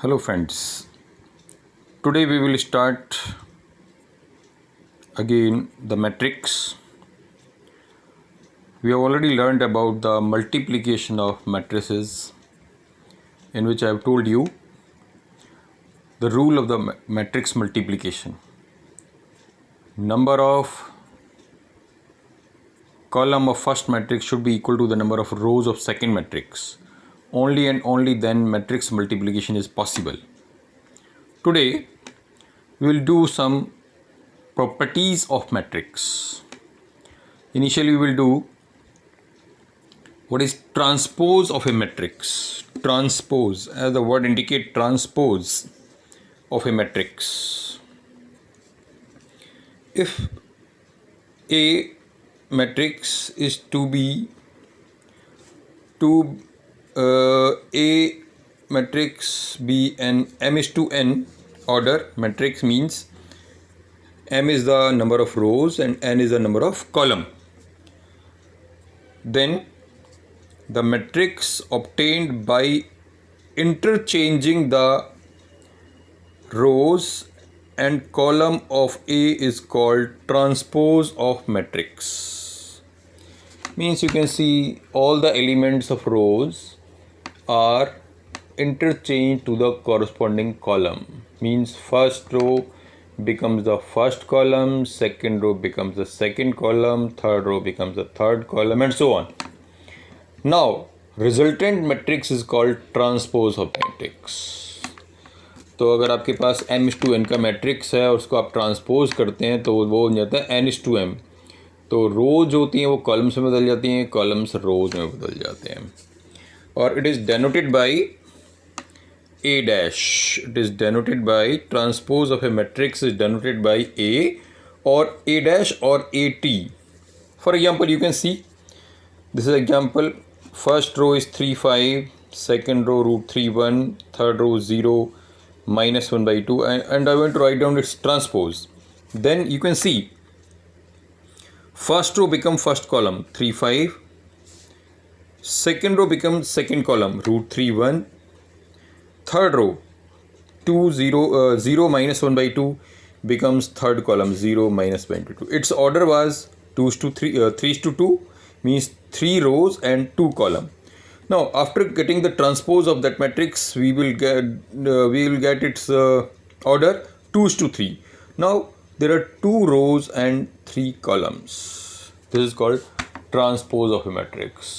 Hello friends, today we will start again the matrix. We have already learned about the multiplication of matrices, in which I have told you the rule of the matrix multiplication. Number of column of first matrix should be equal to the number of rows of second matrix. Only and only then matrix multiplication is possible. Today we will do some properties of matrix. Initially we will do what is transpose of a matrix. Transpose, as the word indicate, transpose of a matrix. If a matrix is to be a matrix be an m is to n order matrix, means m is the number of rows and n is the number of column, then the matrix obtained by interchanging the rows and column of A is called transpose of matrix. Means you can see all the elements of rows are interchanged to the corresponding column. Means first row becomes the first column, second row becomes the second column, third row becomes the third column, and so on. Now resultant matrix is called transpose of matrix. तो अगर आपके पास m/n का matrix है और उसको आप transpose करते हैं तो वो हो जाता है n/m. तो रोज होती हैं वो कॉलम्स में बदल जाती हैं, कॉलम्स रोज में बदल जाते हैं. और it is denoted by a dash. It is denoted by transpose of a matrix is denoted by a or a dash or at. For example, you can see this is example. First row is 3 5, second row √3 1, third row 0 -1 by 2, and I want to write down its transpose. Then you can see first row become first column 3 5, second row becomes second column √3 1, third row 0 -1 by 2 becomes third column 0 -1 by 2. Its order was 3:2, means 3 rows and 2 column. Now after getting the transpose of that matrix, we will get its order 2:3. Now there are 2 rows and 3 columns. This is called transpose of a matrix.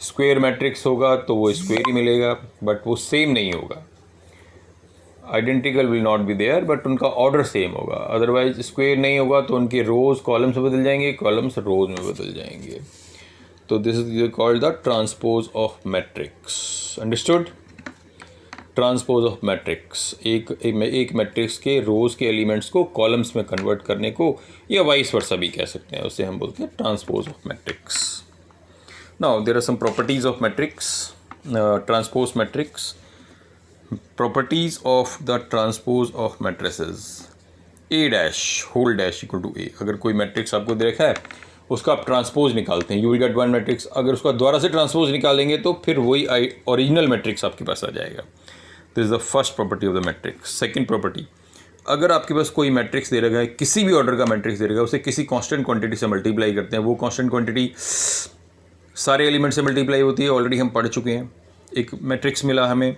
Square matrix होगा तो वो square ही मिलेगा, but वो same नहीं होगा. Identical will not be there, but उनका order same होगा. Otherwise square नहीं होगा तो उनके रोज कॉलम्स में बदल जाएंगे, कॉलम्स रोज में बदल जाएंगे. तो this is called the transpose of matrix. Understood? Transpose of matrix एक मैट्रिक्स के रोज के एलिमेंट्स को कॉलम्स में कन्वर्ट करने को, या वाइस वर्सा भी कह सकते हैं, उसे हम बोलते हैं transpose of matrix. Now there are some properties of matrix, transpose matrix. Properties of the transpose of matrices. A dash whole dash equal to A. अगर कोई मैट्रिक्स आपको दे रखा है उसका आप ट्रांसपोज निकालते हैं, you will get one matrix. अगर उसका दोबारा से ट्रांसपोज निकालेंगे तो फिर वही ओरिजिनल मैट्रिक्स आपके पास आ जाएगा. This is the first property of the matrix. Second property, अगर आपके पास कोई मैट्रिक्स दे रखा है, किसी भी ऑर्डर का मैट्रिक्स दे रखा है, उसे किसी कांस्टेंट क्वांटिटी से मल्टीप्लाई करते हैं. वो कांस्टेंट क्वांटिटी सारे एलिमेंट से मल्टीप्लाई होती है. ऑलरेडी हम पढ़ चुके हैं. एक मैट्रिक्स मिला हमें,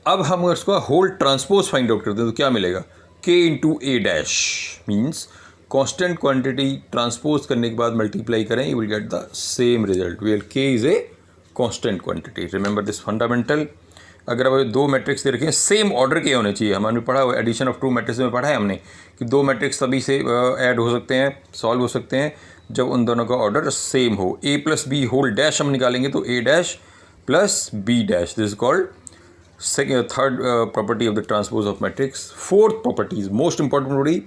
अब हम उसका होल ट्रांसपोज फाइंड आउट करते हैं तो क्या मिलेगा? k इंटू ए dash. Means constant quantity transpose करने के बाद मल्टीप्लाई करें, you will get the same result. Where k is a constant quantity. Remember this fundamental. अगर अब दो मैट्रिक्स दे रखे हैं, सेम ऑर्डर के होने चाहिए. हमने पढ़ा हुआ एडिशन ऑफ टू मैट्रिक्स में पढ़ा है हमने कि दो मैट्रिक्स तभी से ऐड हो सकते हैं, सॉल्व हो सकते हैं जब उन दोनों का ऑर्डर सेम हो. a plus B whole dash हम निकालेंगे तो a dash plus B dash. This is called third property of the transpose of matrix. Fourth properties most important property,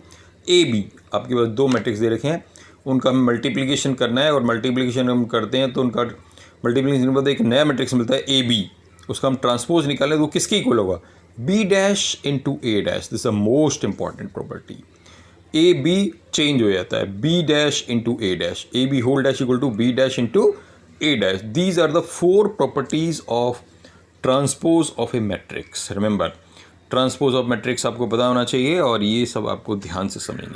A B. आपके पास दो मैट्रिक्स दे रखे हैं, उनका हमें मल्टीप्लिकेशन करना है और मल्टीप्लिकेशन हम करते हैं तो उनका मल्टीप्लिकेशन के बाद एक नया मैट्रिक्स मिलता है ए बी. उसका हम ट्रांसपोज निकालें तो वो किसके इक्वल होगा? B dash into A dash. This is a most important property. A B change हो जाता है, B dash into A dash. A B whole dash equal to B dash into A dash. These are the 4 properties of transpose of A matrix, remember transpose of matrix आपको पता होना चाहिए और ये सब आपको ध्यान से समझनी है।